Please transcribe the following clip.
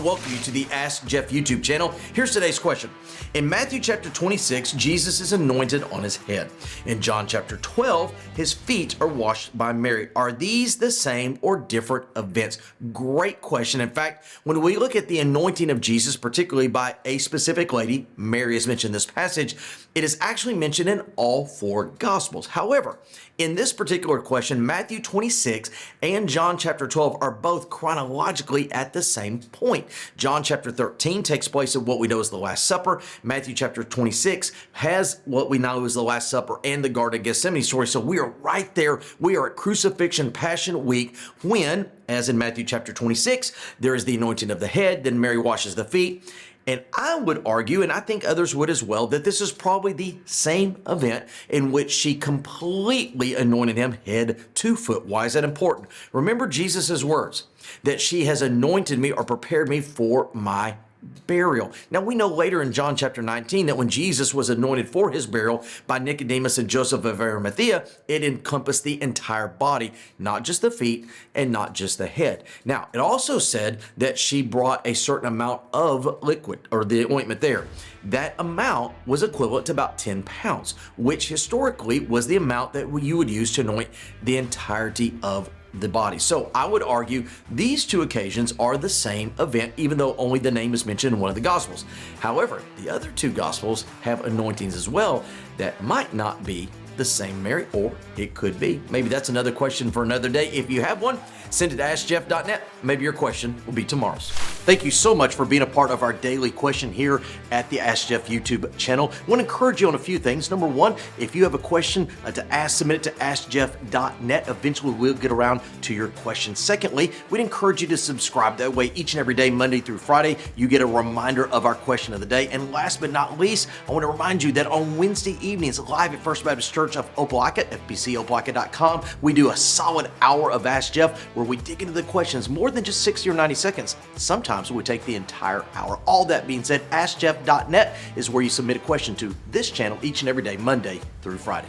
welcome you to the Ask Jeff YouTube channel. Here's today's question. In Matthew chapter 26, Jesus is anointed on his head. In John chapter 12, his feet are washed by Mary. Are these the same or different events? Great question. In fact, when we look at the anointing of Jesus, particularly by a specific lady, Mary is mentioned in this passage, it is actually mentioned in all four Gospels. However, in this particular question, Matthew 26 and John chapter 12 are both chronologically at the same point. John chapter 13 takes place at what we know as the Last Supper. Matthew chapter 26 has what we know as the Last Supper and the Garden of Gethsemane story. So we are right there. We are at Crucifixion Passion Week when, as in Matthew chapter 26, there is the anointing of the head, then Mary washes the feet. And I would argue, and I think others would as well, that this is probably the same event in which she completely anointed him head to foot. Why is that important? Remember Jesus' words, that she has anointed me or prepared me for my burial. Now we know later in John chapter 19 that when Jesus was anointed for his burial by Nicodemus and Joseph of Arimathea, it encompassed the entire body, not just the feet and not just the head. Now it also said that she brought a certain amount of liquid or the ointment there. That amount was equivalent to about 10 pounds, which historically was the amount that you would use to anoint the entirety of the body. So I would argue these two occasions are the same event, even though only the name is mentioned in one of the Gospels. However, the other two Gospels have anointings as well that might not be the same Mary, or it could be. Maybe that's another question for another day. If you have one, send it to AskJeff.net. Maybe your question will be tomorrow's. Thank you so much for being a part of our daily question here at the Ask Jeff YouTube channel. I want to encourage you on a few things. Number one, if you have a question to ask, submit it to AskJeff.net. Eventually, we'll get around to your question. Secondly, we'd encourage you to subscribe. That way, each and every day, Monday through Friday, you get a reminder of our question of the day. And last but not least, I want to remind you that on Wednesday evenings, live at First Baptist Church of Opelika, FBCOpelika.com, we do a solid hour of Ask Jeff where we dig into the questions more than just 60 or 90 seconds. Sometimes we take the entire hour. All that being said, AskJeff.net is where you submit a question to this channel each and every day, Monday through Friday.